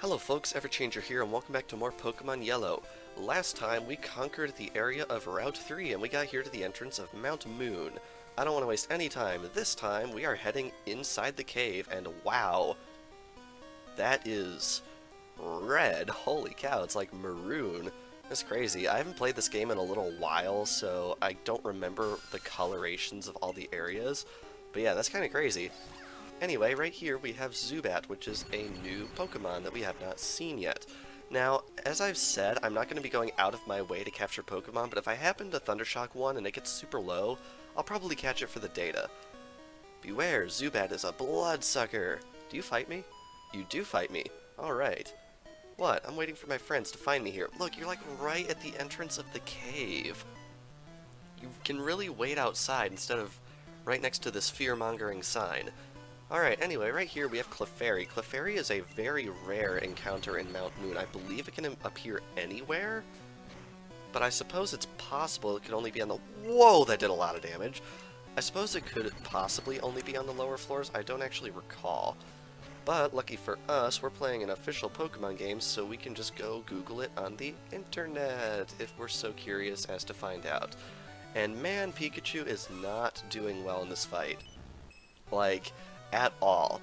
Hello folks, Everchanger here, and welcome back to more Pokemon Yellow. Last time we conquered the area of Route 3 and we got here to the entrance of Mount Moon. I don't want to waste any time. This time we are heading inside the cave, and wow, that is red. Holy cow, it's like maroon. That's crazy. I haven't played this game in a little while, so I don't remember the colorations of all the areas. But yeah, that's kind of crazy. Anyway, right here we have Zubat, which is a new Pokemon that we have not seen yet. Now, as I've said, I'm not going to be going out of my way to capture Pokemon, but if I happen to Thundershock one and it gets super low, I'll probably catch it for the data. Beware, Zubat is a bloodsucker. Do you fight me? You do fight me. Alright. What? I'm waiting for my friends to find me here. Look, you're like right at the entrance of the cave. You can really wait outside instead of right next to this fear-mongering sign. Alright, anyway, right here we have Clefairy. Clefairy is a very rare encounter in Mount Moon. I believe it can appear anywhere, but I suppose it's possible it could only be on the... Whoa, that did a lot of damage! I suppose it could possibly only be on the lower floors. I don't actually recall. But, lucky for us, we're playing an official Pokemon game, so we can just go Google it on the internet if we're so curious as to find out. And man, Pikachu is not doing well in this fight. Like, at all.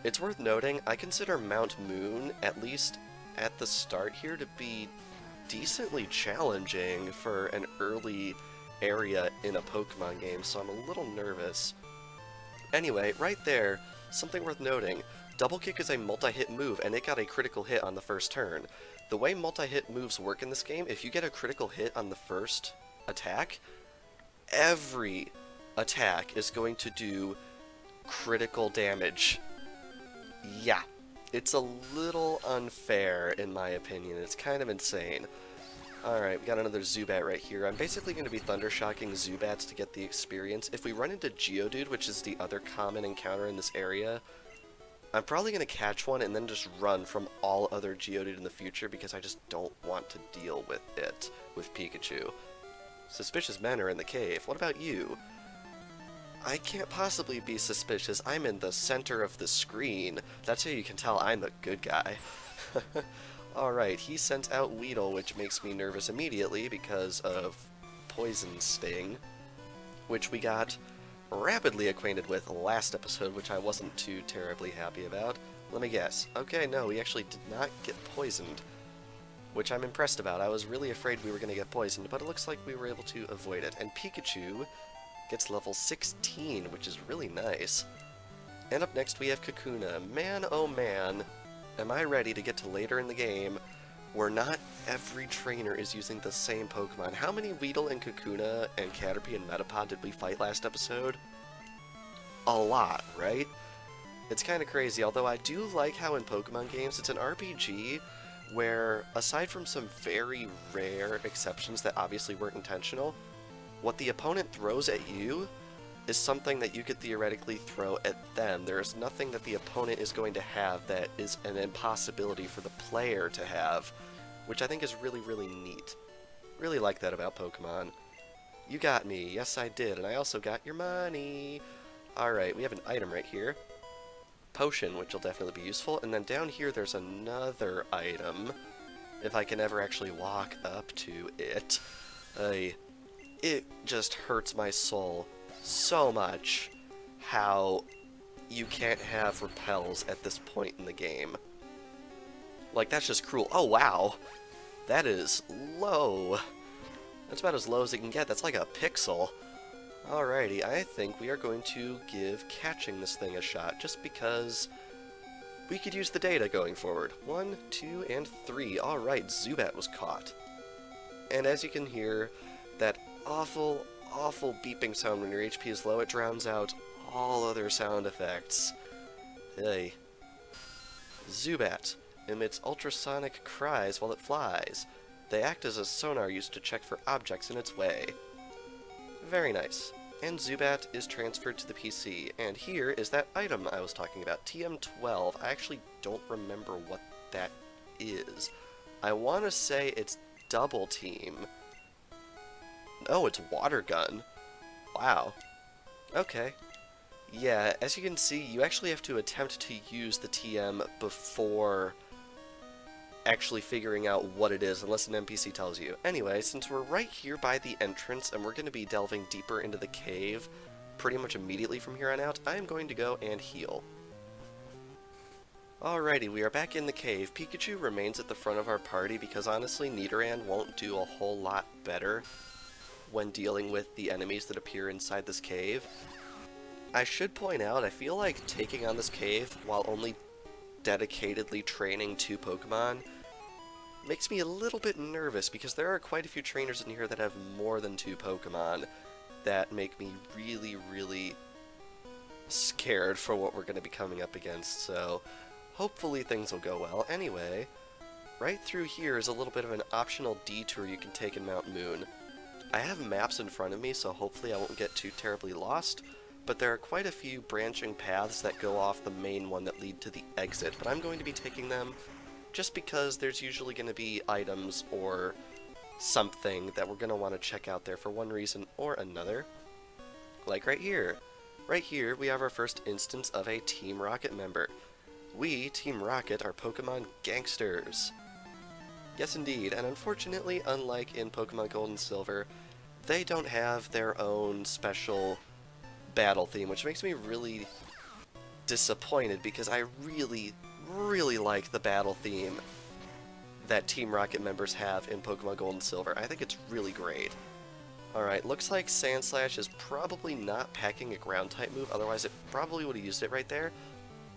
It's worth noting, I consider Mount Moon, at least at the start here, to be decently challenging for an early area in a Pokemon game, so I'm a little nervous. Anyway, right there, something worth noting. Double Kick is a multi-hit move, and it got a critical hit on the first turn. The way multi-hit moves work in this game, if you get a critical hit on the first attack, every attack is going to do critical damage. Yeah, it's a little unfair in my opinion. It's kind of insane. Alright, we got another Zubat right here. I'm basically going to be Thundershocking Zubats to get the experience. If we run into Geodude, which is the other common encounter in this area, I'm probably going to catch one and then just run from all other Geodude in the future because I just don't want to deal with it with Pikachu. Suspicious men are in the cave. What about you? I can't possibly be suspicious. I'm in the center of the screen. That's how you can tell I'm the good guy. Alright, he sent out Weedle, which makes me nervous immediately because of Poison Sting, which we got rapidly acquainted with last episode, which I wasn't too terribly happy about. Let me guess. Okay, no, we actually did not get poisoned, which I'm impressed about. I was really afraid we were going to get poisoned, but it looks like we were able to avoid it. And Pikachu gets level 16, which is really nice. And up next we have Kakuna. Man, oh man, am I ready to get to later in the game where not every trainer is using the same Pokemon. How many Weedle and Kakuna and Caterpie and Metapod did we fight last episode? A lot, right? It's kind of crazy, although I do like how in Pokemon games it's an RPG where, aside from some very rare exceptions that obviously weren't intentional, what the opponent throws at you is something that you could theoretically throw at them. There is nothing that the opponent is going to have that is an impossibility for the player to have, which I think is really, really neat. Really like that about Pokemon. You got me. Yes, I did. And I also got your money. Alright, we have an item right here. Potion, which will definitely be useful. And then down here there's another item, if I can ever actually walk up to it. It just hurts my soul so much how you can't have repels at this point in the game. Like, that's just cruel. Oh, wow. That is low. That's about as low as it can get. That's like a pixel. Alrighty, I think we are going to give catching this thing a shot, just because we could use the data going forward. 1, 2, and 3. Alright, Zubat was caught. And as you can hear, that awful, awful beeping sound when your HP is low, it drowns out all other sound effects. Hey. Zubat emits ultrasonic cries while it flies. They act as a sonar used to check for objects in its way. Very nice. And Zubat is transferred to the PC, and here is that item I was talking about, TM12. I actually don't remember what that is. I want to say it's Double Team. Oh, it's Water Gun. Wow. Okay. Yeah, as you can see, you actually have to attempt to use the TM before actually figuring out what it is unless an NPC tells you. Anyway, since we're right here by the entrance and we're going to be delving deeper into the cave pretty much immediately from here on out, I am going to go and heal. Alrighty, we are back in the cave. Pikachu remains at the front of our party because honestly Nidoran won't do a whole lot better when dealing with the enemies that appear inside this cave. I should point out, I feel like taking on this cave while only dedicatedly training 2 Pokemon makes me a little bit nervous because there are quite a few trainers in here that have more than 2 Pokemon that make me really, really scared for what we're going to be coming up against, so hopefully things will go well. Anyway, right through here is a little bit of an optional detour you can take in Mount Moon. I have maps in front of me, so hopefully I won't get too terribly lost, but there are quite a few branching paths that go off the main one that lead to the exit, but I'm going to be taking them just because there's usually going to be items or something that we're going to want to check out there for one reason or another. Like right here. Right here we have our first instance of a Team Rocket member. We, Team Rocket, are Pokemon gangsters. Yes indeed, and unfortunately, unlike in Pokemon Gold and Silver, they don't have their own special battle theme, which makes me really disappointed because I really, really like the battle theme that Team Rocket members have in Pokemon Gold and Silver. I think it's really great. Alright, looks like Sandslash is probably not packing a Ground-type move, otherwise it probably would have used it right there.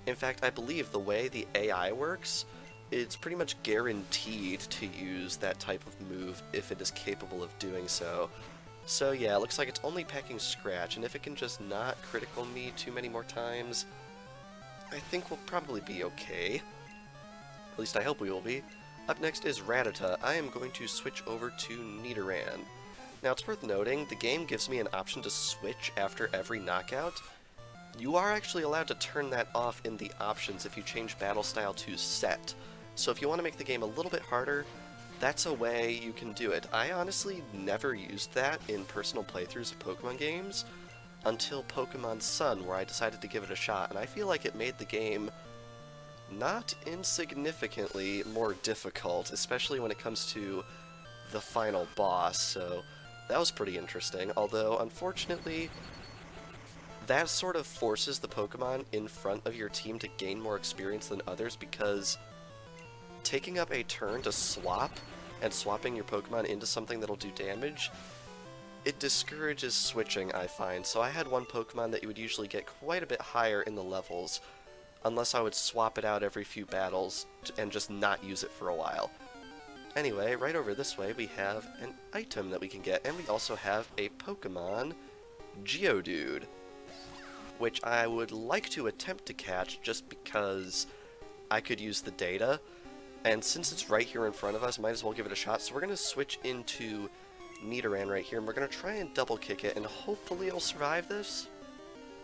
In fact, I believe the way the AI works, it's pretty much guaranteed to use that type of move if it is capable of doing so. So yeah, it looks like it's only packing Scratch, and if it can just not critical me too many more times, I think we'll probably be okay. At least I hope we will be. Up next is Rattata. I am going to switch over to Nidoran. Now it's worth noting, the game gives me an option to switch after every knockout. You are actually allowed to turn that off in the options if you change battle style to set. So if you want to make the game a little bit harder, that's a way you can do it. I honestly never used that in personal playthroughs of Pokemon games until Pokemon Sun, where I decided to give it a shot, and I feel like it made the game not insignificantly more difficult, especially when it comes to the final boss, so that was pretty interesting, although unfortunately that sort of forces the Pokemon in front of your team to gain more experience than others, because taking up a turn to swap and swapping your Pokemon into something that'll do damage, it discourages switching, I find. So I had one Pokemon that you would usually get quite a bit higher in the levels, unless I would swap it out every few battles and just not use it for a while. Anyway, right over this way we have an item that we can get, and we also have a Pokemon, Geodude, which I would like to attempt to catch just because I could use the data, and since it's right here in front of us, might as well give it a shot. So we're going to switch into Nidoran right here, and we're going to try and double kick it, and hopefully it'll survive this.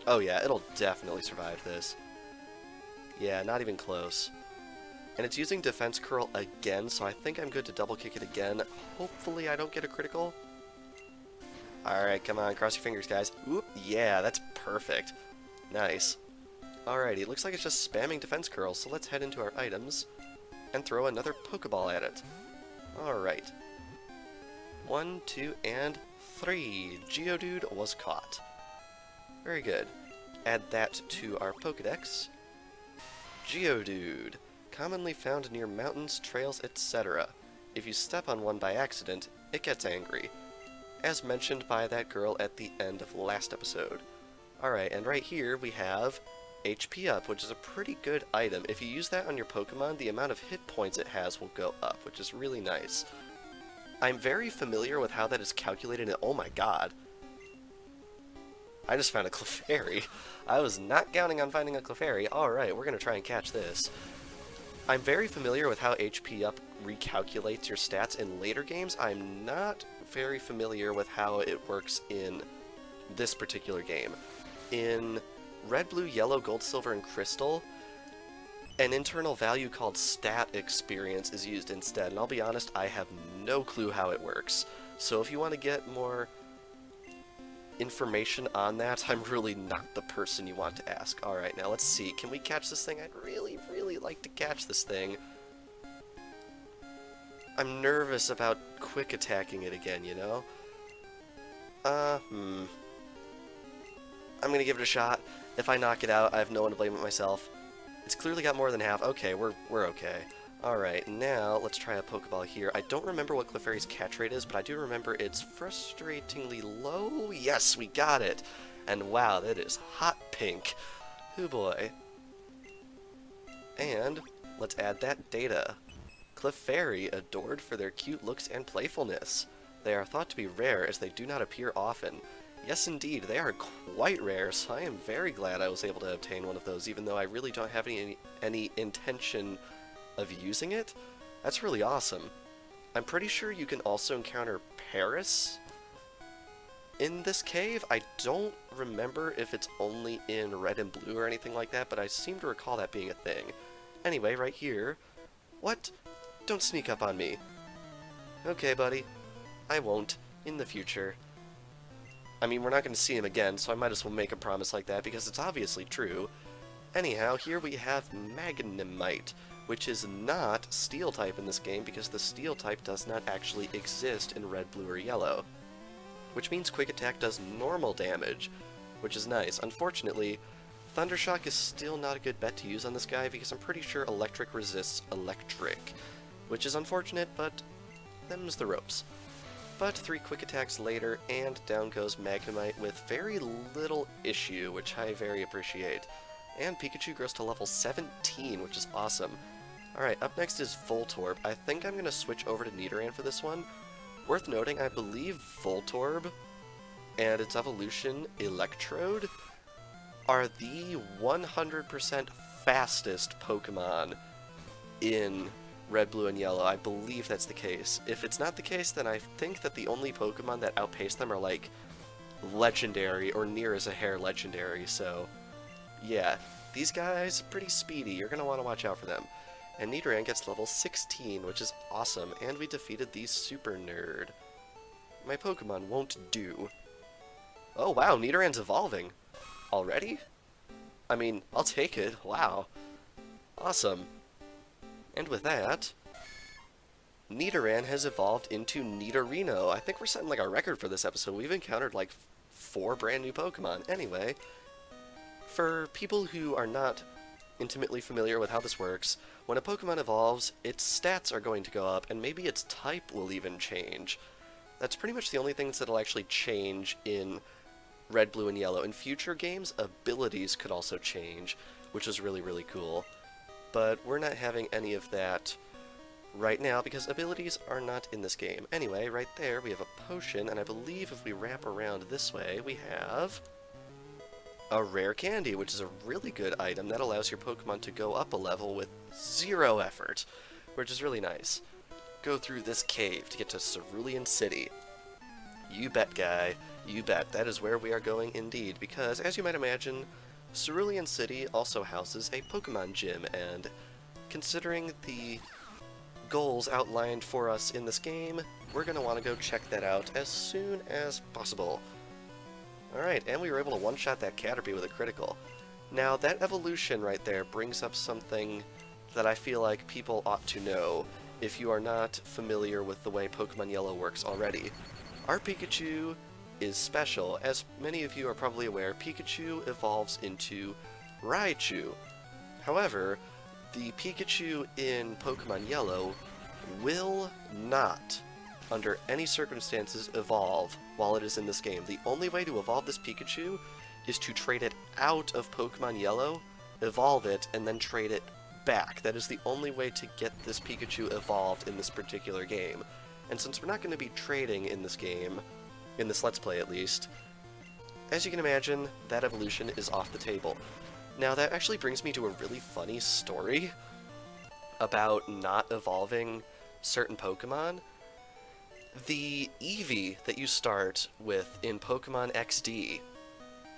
Oh yeah, it'll definitely survive this. Yeah, not even close. And it's using Defense Curl again, so I think I'm good to double kick it again. Hopefully I don't get a critical. Alright, come on, cross your fingers, guys. Oop, yeah, that's perfect. Nice. Alrighty, it looks like it's just spamming Defense Curls, so let's head into our items and throw another Pokeball at it. Alright. 1, 2, and 3. Geodude was caught. Very good. Add that to our Pokedex. Geodude. Commonly found near mountains, trails, etc. If you step on one by accident, it gets angry. As mentioned by that girl at the end of last episode. Alright, and right here we have HP up, which is a pretty good item. If you use that on your Pokemon, the amount of hit points it has will go up, which is really nice. I'm very familiar with how that is calculated, and oh my god. I just found a Clefairy. I was not counting on finding a Clefairy. Alright, we're going to try and catch this. I'm very familiar with how HP up recalculates your stats in later games. I'm not very familiar with how it works in this particular game. In Red, Blue, Yellow, Gold, Silver, and Crystal, an internal value called stat experience is used instead, and I'll be honest, I have no clue how it works. So if you want to get more information on that, I'm really not the person you want to ask. Alright, now let's see. Can we catch this thing? I'd really, really like to catch this thing. I'm nervous about quick attacking it again, you know? I'm gonna give it a shot. If I knock it out, I have no one to blame but myself. It's clearly got more than half. Okay, we're okay. Alright, now let's try a Pokeball here. I don't remember what Clefairy's catch rate is, but I do remember it's frustratingly low. Yes, we got it! And wow, that is hot pink. Oh boy. And let's add that data. Clefairy, adored for their cute looks and playfulness. They are thought to be rare as they do not appear often. Yes, indeed, they are quite rare, so I am very glad I was able to obtain one of those, even though I really don't have any intention of using it. That's really awesome. I'm pretty sure you can also encounter Paris in this cave. I don't remember if it's only in red and blue or anything like that, but I seem to recall that being a thing. Anyway, right here. What? Don't sneak up on me. Okay, buddy. I won't. In the future. I mean, we're not going to see him again, so I might as well make a promise like that, because it's obviously true. Anyhow, here we have Magnemite, which is not Steel type in this game, because the Steel type does not actually exist in red, blue, or yellow. Which means Quick Attack does normal damage, which is nice. Unfortunately, Thundershock is still not a good bet to use on this guy, because I'm pretty sure Electric resists Electric, which is unfortunate, but them's the ropes. But 3 Quick Attacks later, and down goes Magnemite with very little issue, which I very appreciate. And Pikachu grows to level 17, which is awesome. Alright, up next is Voltorb. I think I'm going to switch over to Nidoran for this one. Worth noting, I believe Voltorb and its evolution, Electrode, are the 100% fastest Pokemon in red, blue, and yellow. I believe that's the case. If it's not the case, then I think that the only Pokemon that outpace them are like legendary or near as a hair legendary, so yeah, these guys pretty speedy. You're gonna want to watch out for them. And Nidoran gets level 16, which is awesome, and we defeated the Super Nerd. My Pokemon won't do. Oh wow, Nidoran's evolving already? I mean, I'll take it. Wow. Awesome. And with that, Nidoran has evolved into Nidorino. I think we're setting like a record for this episode. We've encountered like 4 brand new Pokemon. Anyway, for people who are not intimately familiar with how this works, when a Pokemon evolves, its stats are going to go up, and maybe its type will even change. That's pretty much the only things that'll actually change in red, blue, and yellow. In future games, abilities could also change, which is really, really cool. But we're not having any of that right now because abilities are not in this game. Anyway, right there we have a potion, and I believe if we wrap around this way, we have a rare candy, which is a really good item that allows your Pokemon to go up a level with 0 effort, which is really nice. Go through this cave to get to Cerulean City. You bet, guy. You bet. That is where we are going indeed, because as you might imagine, Cerulean City also houses a Pokemon gym, and considering the goals outlined for us in this game, we're going to want to go check that out as soon as possible. Alright, and we were able to one-shot that Caterpie with a critical. Now, that evolution right there brings up something that I feel like people ought to know if you are not familiar with the way Pokemon Yellow works already. Our Pikachu is special. As many of you are probably aware, Pikachu evolves into Raichu. However, the Pikachu in Pokemon Yellow will not, under any circumstances, evolve while it is in this game. The only way to evolve this Pikachu is to trade it out of Pokemon Yellow, evolve it, and then trade it back. That is the only way to get this Pikachu evolved in this particular game. And since we're not going to be trading in this game, in this Let's Play at least, as you can imagine, that evolution is off the table. Now that actually brings me to a really funny story about not evolving certain Pokemon. The Eevee that you start with in Pokemon XD,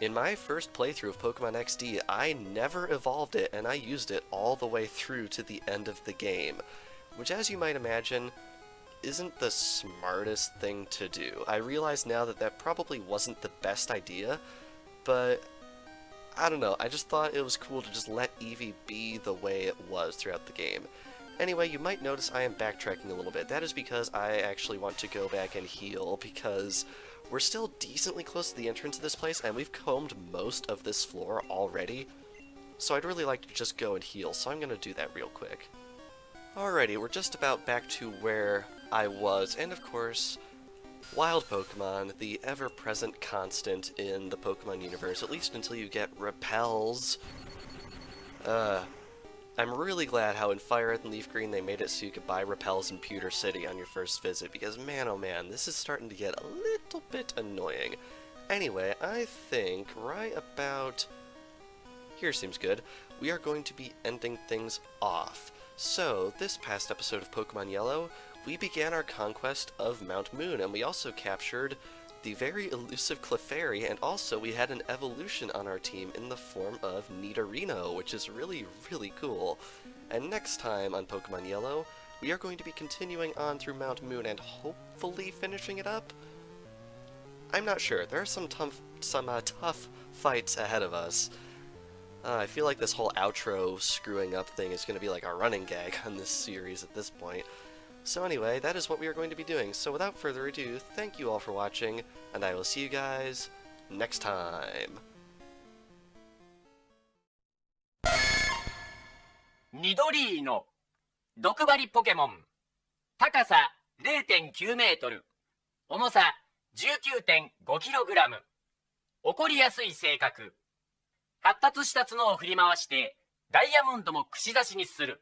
in my first playthrough of Pokemon XD, I never evolved it, and I used it all the way through to the end of the game, which, as you might imagine, isn't the smartest thing to do. I realize now that that probably wasn't the best idea, but I don't know, I just thought it was cool to just let Eevee be the way it was throughout the game. Anyway, you might notice I am backtracking a little bit. That is because I actually want to go back and heal, because we're still decently close to the entrance of this place, and we've combed most of this floor already. So I'd really like to just go and heal, so I'm going to do that real quick. Alrighty, we're just about back to where I was, and of course, wild Pokemon, the ever-present constant in the Pokemon universe, at least until you get repels. I'm really glad how in Fire Red and Leaf Green they made it so you could buy repels in Pewter City on your first visit, because man oh man, this is starting to get a little bit annoying. Anyway, I think right about here seems good. We are going to be ending things off. So, this past episode of Pokemon Yellow, we began our conquest of Mount Moon, and we also captured the very elusive Clefairy, and also we had an evolution on our team in the form of Nidorino, which is really, really cool. And next time on Pokemon Yellow, we are going to be continuing on through Mount Moon and hopefully finishing it up? I'm not sure. There are some tough fights ahead of us. I feel like this whole outro screwing up thing is going to be like a running gag on this series at this point. So anyway, that is what we are going to be doing. So without further ado, thank you all for watching, and I will see you guys next time. ニドリーの毒針ポケモン。高さ 0.9 メートル。重さ 19.5 キログラム。怒りやすい性格。発達した角を振り回してダイヤモンドも串刺しにする。